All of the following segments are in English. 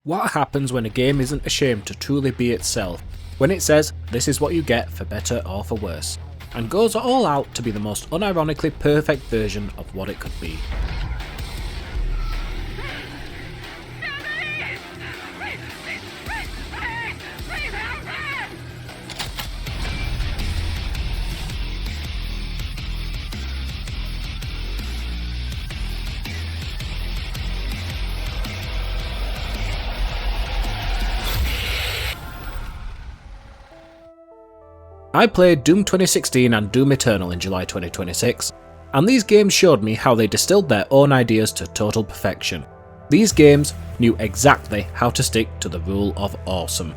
What happens when a game isn't ashamed to truly be itself, when it says this is what you get for better or for worse, and goes all out to be the most unironically perfect version of what it could be? I played Doom 2016 and Doom Eternal in July 2026, and these games showed me how they distilled their own ideas to total perfection. These games knew exactly how to stick to the rule of awesome.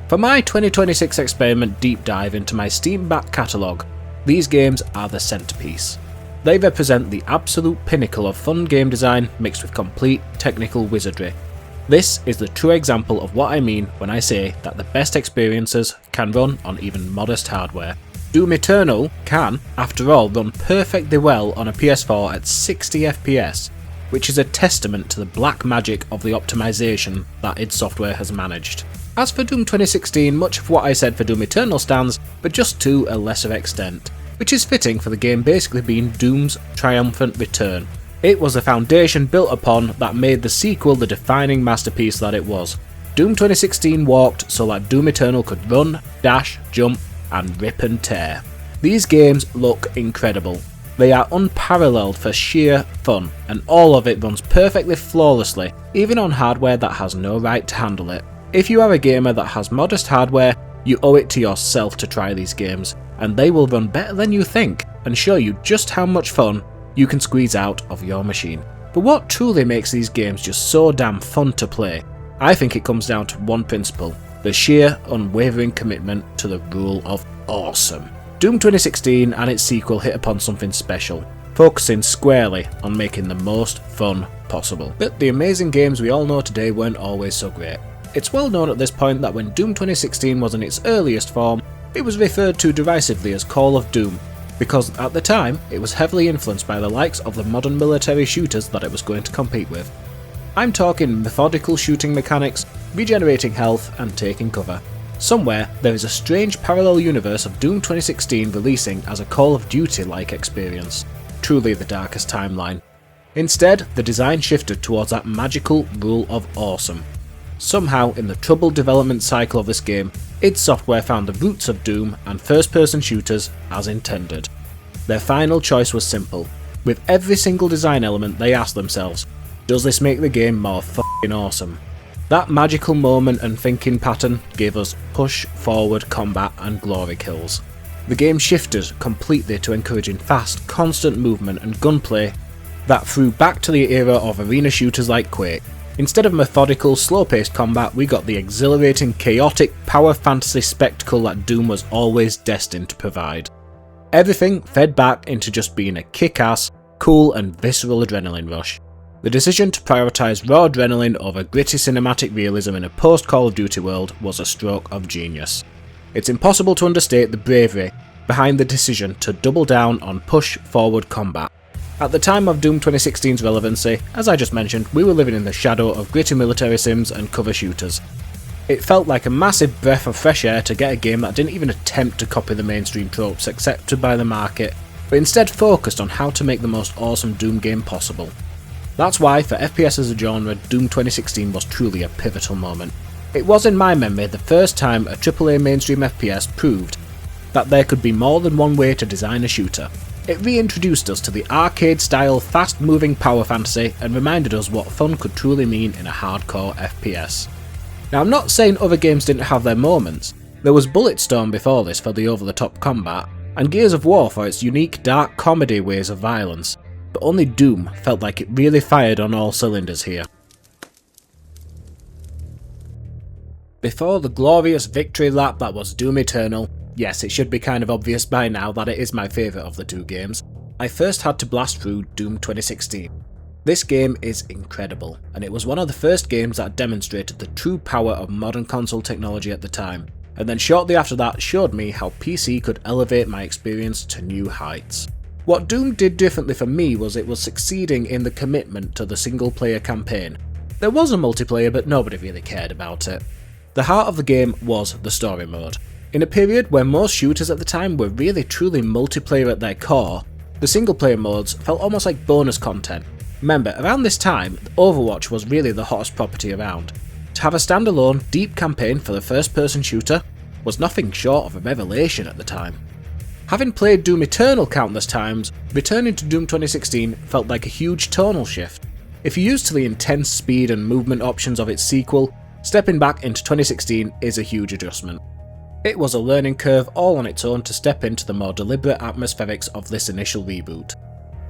For my 2026 experiment deep dive into my Steam back catalogue, these games are the centrepiece. They represent the absolute pinnacle of fun game design mixed with complete technical wizardry. This is the true example of what I mean when I say that the best experiences can run on even modest hardware. Doom Eternal can, after all, run perfectly well on a PS4 at 60 FPS, which is a testament to the black magic of the optimization that id Software has managed. As for Doom 2016, much of what I said for Doom Eternal stands, but just to a lesser extent, which is fitting for the game basically being Doom's triumphant return. It was the foundation built upon that made the sequel the defining masterpiece that it was. Doom 2016 walked so that Doom Eternal could run, dash, jump, and rip and tear. These games look incredible. They are unparalleled for sheer fun, and all of it runs perfectly flawlessly, even on hardware that has no right to handle it. If you are a gamer that has modest hardware, you owe it to yourself to try these games, and they will run better than you think, and show you just how much fun you can squeeze out of your machine. But what truly makes these games just so damn fun to play? I think it comes down to one principle: the sheer, unwavering commitment to the rule of awesome. Doom 2016 and its sequel hit upon something special, focusing squarely on making the most fun possible. But the amazing games we all know today weren't always so great. It's well known at this point that when Doom 2016 was in its earliest form, it was referred to derisively as Call of Doom, because at the time it was heavily influenced by the likes of the modern military shooters that it was going to compete with. I'm talking methodical shooting mechanics, regenerating health, and taking cover. Somewhere there is a strange parallel universe of Doom 2016 releasing as a Call of Duty-like experience. Truly the darkest timeline. Instead, the design shifted towards that magical rule of awesome. Somehow, in the troubled development cycle of this game, id Software found the roots of Doom and first-person shooters as intended. Their final choice was simple. With every single design element they asked themselves, does this make the game more f***ing awesome? That magical moment and thinking pattern gave us push, forward, combat and glory kills. The game shifted completely to encouraging fast, constant movement and gunplay that threw back to the era of arena shooters like Quake. Instead of methodical, slow-paced combat, we got the exhilarating, chaotic, power fantasy spectacle that Doom was always destined to provide. Everything fed back into just being a kick-ass, cool and visceral adrenaline rush. The decision to prioritise raw adrenaline over gritty cinematic realism in a post-Call of Duty world was a stroke of genius. It's impossible to understate the bravery behind the decision to double down on push-forward combat. At the time of Doom 2016's relevancy, as I just mentioned, we were living in the shadow of gritty military sims and cover shooters. It felt like a massive breath of fresh air to get a game that didn't even attempt to copy the mainstream tropes accepted by the market, but instead focused on how to make the most awesome Doom game possible. That's why, for FPS as a genre, Doom 2016 was truly a pivotal moment. It was, in my memory, the first time a AAA mainstream FPS proved that there could be more than one way to design a shooter. It reintroduced us to the arcade-style, fast-moving power fantasy and reminded us what fun could truly mean in a hardcore FPS. Now, I'm not saying other games didn't have their moments. There was Bulletstorm before this for the over-the-top combat, and Gears of War for its unique dark comedy ways of violence, but only Doom felt like it really fired on all cylinders here. Before the glorious victory lap that was Doom Eternal, yes, it should be kind of obvious by now that it is my favourite of the two games, I first had to blast through Doom 2016. This game is incredible, and it was one of the first games that demonstrated the true power of modern console technology at the time, and then shortly after that showed me how PC could elevate my experience to new heights. What Doom did differently for me was it was succeeding in the commitment to the single player campaign. There was a multiplayer, but nobody really cared about it. The heart of the game was the story mode. In a period where most shooters at the time were really truly multiplayer at their core, the single player modes felt almost like bonus content. Remember, around this time, Overwatch was really the hottest property around. To have a standalone, deep campaign for the first person shooter was nothing short of a revelation at the time. Having played Doom Eternal countless times, returning to Doom 2016 felt like a huge tonal shift. If you're used to the intense speed and movement options of its sequel, stepping back into 2016 is a huge adjustment. It was a learning curve all on its own to step into the more deliberate atmospherics of this initial reboot.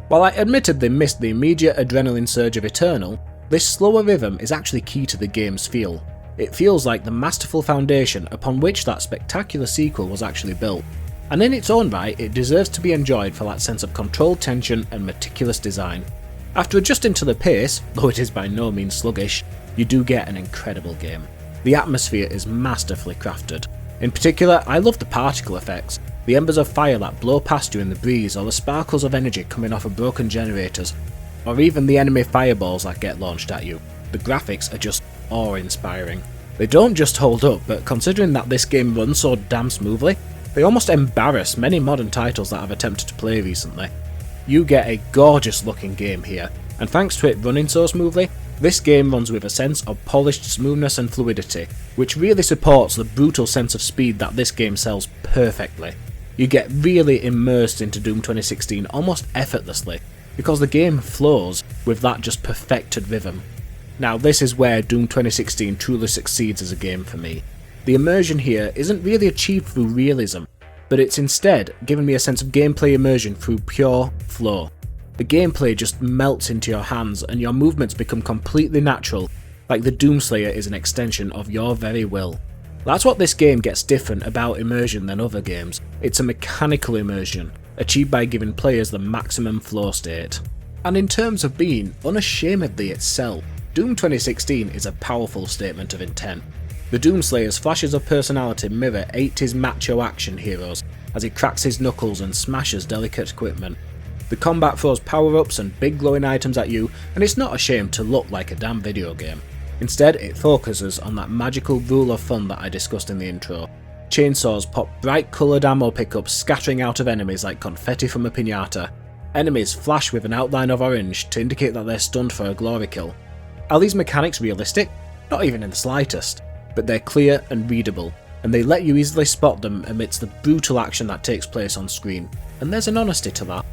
While I admittedly missed the immediate adrenaline surge of Eternal, this slower rhythm is actually key to the game's feel. It feels like the masterful foundation upon which that spectacular sequel was actually built, and in its own right it deserves to be enjoyed for that sense of controlled tension and meticulous design. After adjusting to the pace, though it is by no means sluggish, you do get an incredible game. The atmosphere is masterfully crafted. In particular, I love the particle effects, the embers of fire that blow past you in the breeze, or the sparkles of energy coming off of broken generators, or even the enemy fireballs that get launched at you. The graphics are just awe-inspiring. They don't just hold up, but considering that this game runs so damn smoothly, they almost embarrass many modern titles that I've attempted to play recently. You get a gorgeous looking game here, and thanks to it running so smoothly, this game runs with a sense of polished smoothness and fluidity, which really supports the brutal sense of speed that this game sells perfectly. You get really immersed into Doom 2016 almost effortlessly, because the game flows with that just perfected rhythm. Now this is where Doom 2016 truly succeeds as a game for me. The immersion here isn't really achieved through realism, but it's instead given me a sense of gameplay immersion through pure flow. The gameplay just melts into your hands and your movements become completely natural, like the Doomslayer is an extension of your very will. That's what this game gets different about immersion than other games. It's a mechanical immersion, achieved by giving players the maximum flow state. And in terms of being unashamedly itself, Doom 2016 is a powerful statement of intent. The Doomslayer's flashes of personality mirror 80s macho action heroes as he cracks his knuckles and smashes delicate equipment. The combat throws power-ups and big glowing items at you, and it's not ashamed to look like a damn video game. Instead, it focuses on that magical rule of fun that I discussed in the intro. Chainsaws pop bright coloured ammo pickups scattering out of enemies like confetti from a piñata. Enemies flash with an outline of orange to indicate that they're stunned for a glory kill. Are these mechanics realistic? Not even in the slightest, but they're clear and readable, and they let you easily spot them amidst the brutal action that takes place on screen, and there's an honesty to that.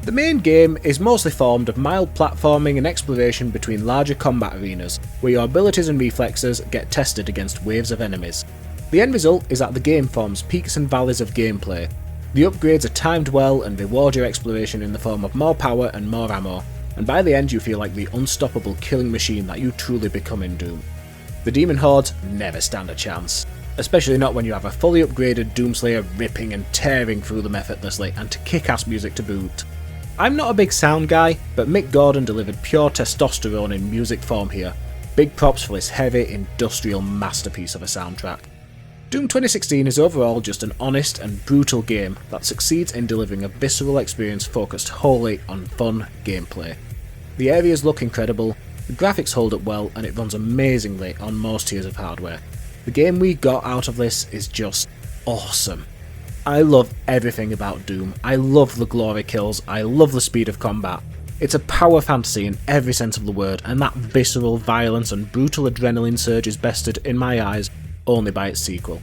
The main game is mostly formed of mild platforming and exploration between larger combat arenas, where your abilities and reflexes get tested against waves of enemies. The end result is that the game forms peaks and valleys of gameplay. The upgrades are timed well and reward your exploration in the form of more power and more ammo, and by the end you feel like the unstoppable killing machine that you truly become in Doom. The demon hordes never stand a chance, especially not when you have a fully upgraded Doomslayer ripping and tearing through them effortlessly and to kick-ass music to boot. I'm not a big sound guy, but Mick Gordon delivered pure testosterone in music form here. Big props for this heavy, industrial masterpiece of a soundtrack. Doom 2016 is overall just an honest and brutal game that succeeds in delivering a visceral experience focused wholly on fun gameplay. The areas look incredible, the graphics hold up well, and it runs amazingly on most tiers of hardware. The game we got out of this is just awesome. I love everything about Doom. I love the glory kills, I love the speed of combat. It's a power fantasy in every sense of the word, and that visceral violence and brutal adrenaline surge is bested, in my eyes, only by its sequel.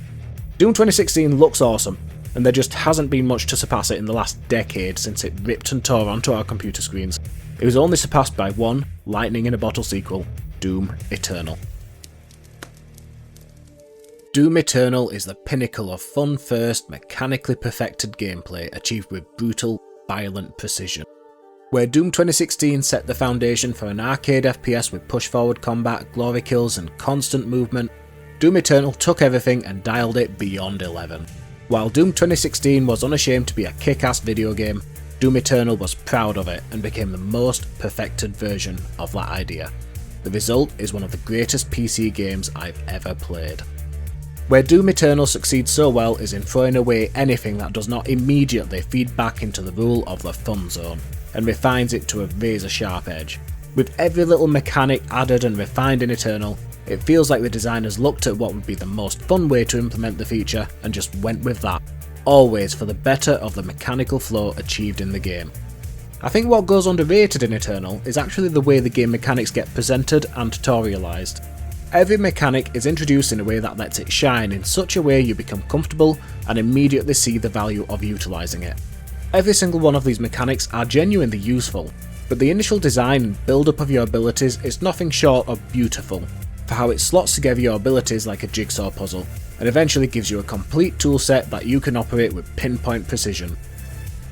Doom 2016 looks awesome, and there just hasn't been much to surpass it in the last decade since it ripped and tore onto our computer screens. It was only surpassed by one lightning in a bottle sequel, Doom Eternal. Doom Eternal is the pinnacle of fun-first, mechanically perfected gameplay achieved with brutal, violent precision. Where Doom 2016 set the foundation for an arcade FPS with push-forward combat, glory kills and constant movement, Doom Eternal took everything and dialed it beyond 11. While Doom 2016 was unashamed to be a kick-ass video game, Doom Eternal was proud of it and became the most perfected version of that idea. The result is one of the greatest PC games I've ever played. Where Doom Eternal succeeds so well is in throwing away anything that does not immediately feed back into the rule of the fun zone, and refines it to a razor-sharp edge. With every little mechanic added and refined in Eternal, it feels like the designers looked at what would be the most fun way to implement the feature and just went with that, always for the better of the mechanical flow achieved in the game. I think what goes underrated in Eternal is actually the way the game mechanics get presented and tutorialized. Every mechanic is introduced in a way that lets it shine in such a way you become comfortable and immediately see the value of utilising it. Every single one of these mechanics are genuinely useful, but the initial design and build-up of your abilities is nothing short of beautiful, for how it slots together your abilities like a jigsaw puzzle, and eventually gives you a complete toolset that you can operate with pinpoint precision.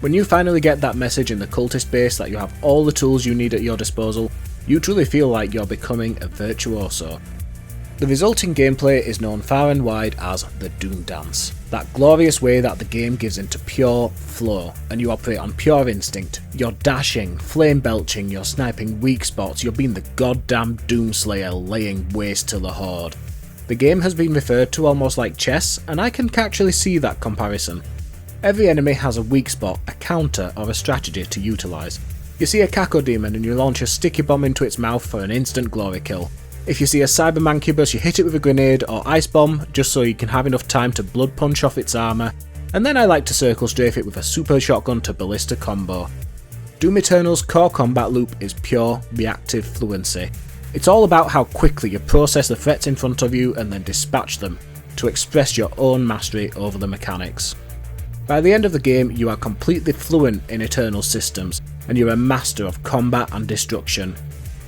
When you finally get that message in the cultist base that you have all the tools you need at your disposal, you truly feel like you're becoming a virtuoso. The resulting gameplay is known far and wide as the Doom Dance, that glorious way that the game gives into pure flow, and you operate on pure instinct. You're dashing, flame belching, you're sniping weak spots, you're being the goddamn Doomslayer laying waste to the Horde. The game has been referred to almost like chess, and I can actually see that comparison. Every enemy has a weak spot, a counter, or a strategy to utilise. You see a Kako demon and you launch a sticky bomb into its mouth for an instant glory kill. If you see a cyber mancubus, you hit it with a grenade or ice bomb just so you can have enough time to blood punch off its armour, and then I like to circle strafe it with a super shotgun to Ballista Combo. Doom Eternal's core combat loop is pure reactive fluency. It's all about how quickly you process the threats in front of you and then dispatch them, to express your own mastery over the mechanics. By the end of the game, you are completely fluent in Eternal systems, and you're a master of combat and destruction.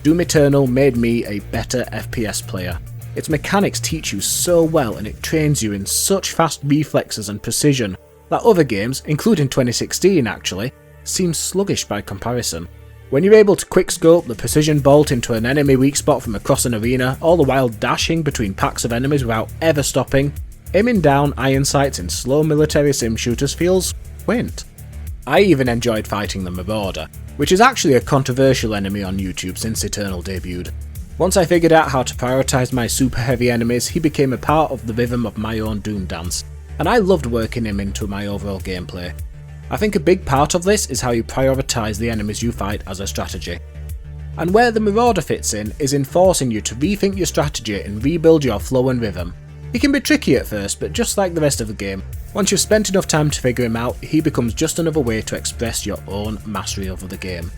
Doom Eternal made me a better FPS player. Its mechanics teach you so well and it trains you in such fast reflexes and precision that other games, including 2016 actually, seem sluggish by comparison. When you're able to quickscope the precision bolt into an enemy weak spot from across an arena, all the while dashing between packs of enemies without ever stopping, aiming down iron sights in slow military sim shooters feels quaint. I even enjoyed fighting the Marauder, which is actually a controversial enemy on YouTube since Eternal debuted. Once I figured out how to prioritise my super heavy enemies, he became a part of the rhythm of my own Doom Dance, and I loved working him into my overall gameplay. I think a big part of this is how you prioritise the enemies you fight as a strategy. And where the Marauder fits in is in forcing you to rethink your strategy and rebuild your flow and rhythm. He can be tricky at first, but just like the rest of the game, once you've spent enough time to figure him out, he becomes just another way to express your own mastery over the game.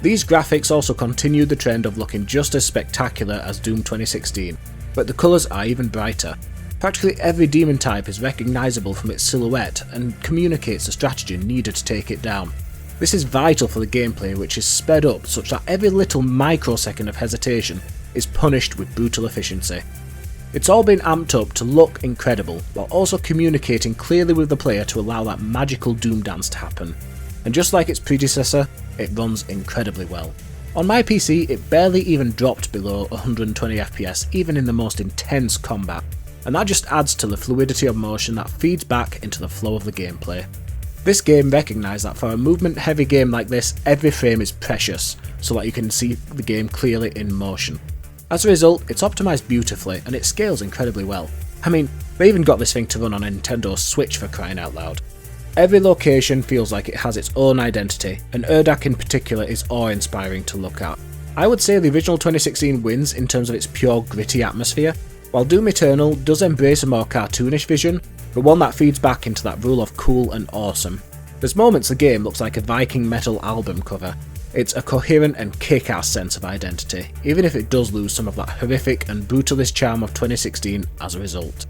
These graphics also continue the trend of looking just as spectacular as Doom 2016, but the colours are even brighter. Practically every demon type is recognisable from its silhouette and communicates the strategy needed to take it down. This is vital for the gameplay, which is sped up such that every little microsecond of hesitation is punished with brutal efficiency. It's all been amped up to look incredible, while also communicating clearly with the player to allow that magical Doom Dance to happen. And just like its predecessor, it runs incredibly well. On my PC, it barely even dropped below 120 FPS even in the most intense combat, and that just adds to the fluidity of motion that feeds back into the flow of the gameplay. This game recognised that for a movement heavy game like this, every frame is precious, so that you can see the game clearly in motion. As a result, it's optimised beautifully and it scales incredibly well. I mean, they even got this thing to run on a Nintendo Switch for crying out loud. Every location feels like it has its own identity, and Urdak in particular is awe-inspiring to look at. I would say the original 2016 wins in terms of its pure gritty atmosphere, while Doom Eternal does embrace a more cartoonish vision, but one that feeds back into that rule of cool and awesome. There's moments the game looks like a Viking metal album cover. It's a coherent and kick-ass sense of identity, even if it does lose some of that horrific and brutalist charm of 2016 as a result.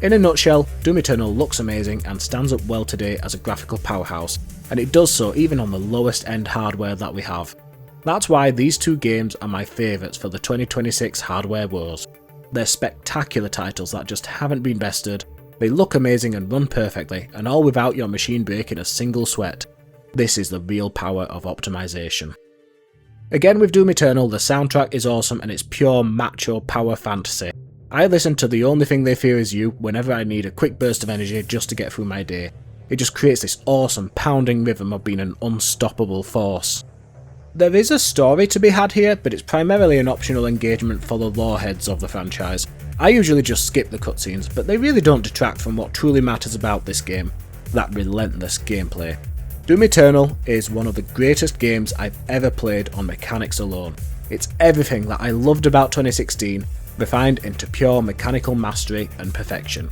In a nutshell, Doom Eternal looks amazing and stands up well today as a graphical powerhouse, and it does so even on the lowest end hardware that we have. That's why these two games are my favourites for the 2026 hardware wars. They're spectacular titles that just haven't been bested, they look amazing and run perfectly, and all without your machine breaking a single sweat. This is the real power of optimization. Again with Doom Eternal, the soundtrack is awesome and it's pure macho power fantasy. I listen to The Only Thing They Fear Is You whenever I need a quick burst of energy just to get through my day. It just creates this awesome pounding rhythm of being an unstoppable force. There is a story to be had here, but it's primarily an optional engagement for the lore heads of the franchise. I usually just skip the cutscenes, but they really don't detract from what truly matters about this game, that relentless gameplay. Doom Eternal is one of the greatest games I've ever played on mechanics alone. It's everything that I loved about 2016, refined into pure mechanical mastery and perfection.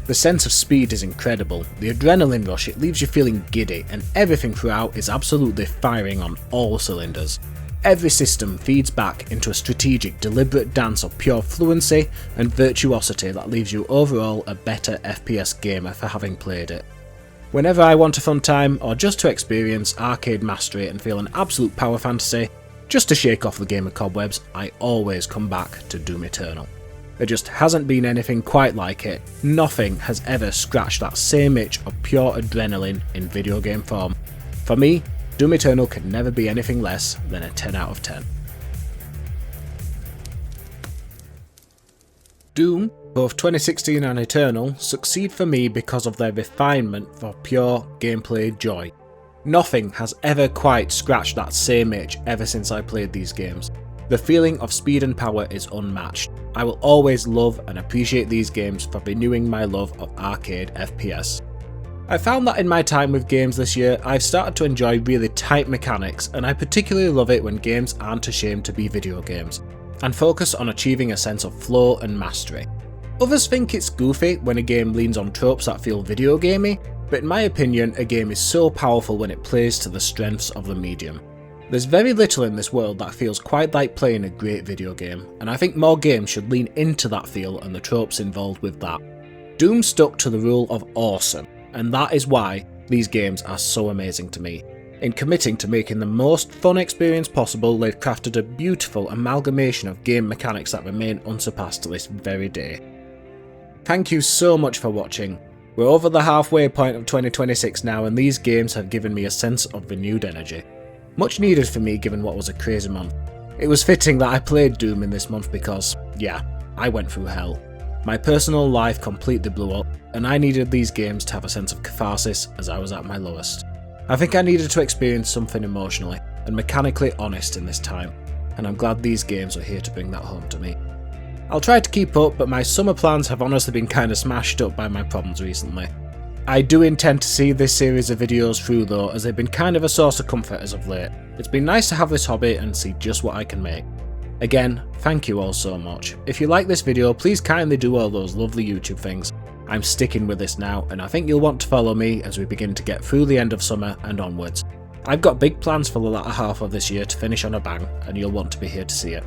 The sense of speed is incredible, the adrenaline rush, it leaves you feeling giddy, and everything throughout is absolutely firing on all cylinders. Every system feeds back into a strategic, deliberate dance of pure fluency and virtuosity that leaves you overall a better FPS gamer for having played it. Whenever I want a fun time, or just to experience arcade mastery and feel an absolute power fantasy, just to shake off the gamer cobwebs, I always come back to Doom Eternal. There just hasn't been anything quite like it. Nothing has ever scratched that same itch of pure adrenaline in video game form. For me, Doom Eternal could never be anything less than a 10 out of 10. Doom, both 2016 and Eternal, succeed for me because of their refinement for pure gameplay joy. Nothing has ever quite scratched that same itch ever since I played these games. The feeling of speed and power is unmatched. I will always love and appreciate these games for renewing my love of arcade FPS. I found that in my time with games this year, I've started to enjoy really tight mechanics, and I particularly love it when games aren't ashamed to be video games, and focus on achieving a sense of flow and mastery. Others think it's goofy when a game leans on tropes that feel video gamey, but in my opinion, a game is so powerful when it plays to the strengths of the medium. There's very little in this world that feels quite like playing a great video game, and I think more games should lean into that feel and the tropes involved with that. Doom stuck to the rule of awesome, and that is why these games are so amazing to me. In committing to making the most fun experience possible, they've crafted a beautiful amalgamation of game mechanics that remain unsurpassed to this very day. Thank you so much for watching. We're over the halfway point of 2026 now, and these games have given me a sense of renewed energy. Much needed for me given what was a crazy month. It was fitting that I played Doom in this month because, yeah, I went through hell. My personal life completely blew up, and I needed these games to have a sense of catharsis as I was at my lowest. I think I needed to experience something emotionally and mechanically honest in this time, and I'm glad these games are here to bring that home to me. I'll try to keep up, but my summer plans have honestly been kinda smashed up by my problems recently. I do intend to see this series of videos through though, as they've been kind of a source of comfort as of late. It's been nice to have this hobby and see just what I can make. Again, thank you all so much. If you like this video, please kindly do all those lovely YouTube things. I'm sticking with this now, and I think you'll want to follow me as we begin to get through the end of summer and onwards. I've got big plans for the latter half of this year to finish on a bang, and you'll want to be here to see it.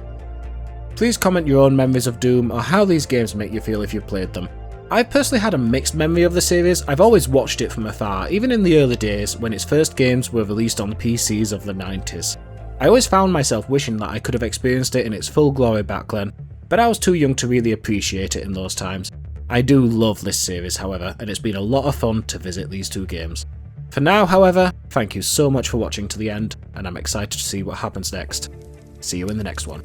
Please comment your own memories of Doom or how these games make you feel if you've played them. I personally had a mixed memory of the series. I've always watched it from afar, even in the early days when its first games were released on the PCs of the 90s. I always found myself wishing that I could have experienced it in its full glory back then, but I was too young to really appreciate it in those times. I do love this series, however, and it's been a lot of fun to visit these two games. For now, however, thank you so much for watching to the end, and I'm excited to see what happens next. See you in the next one.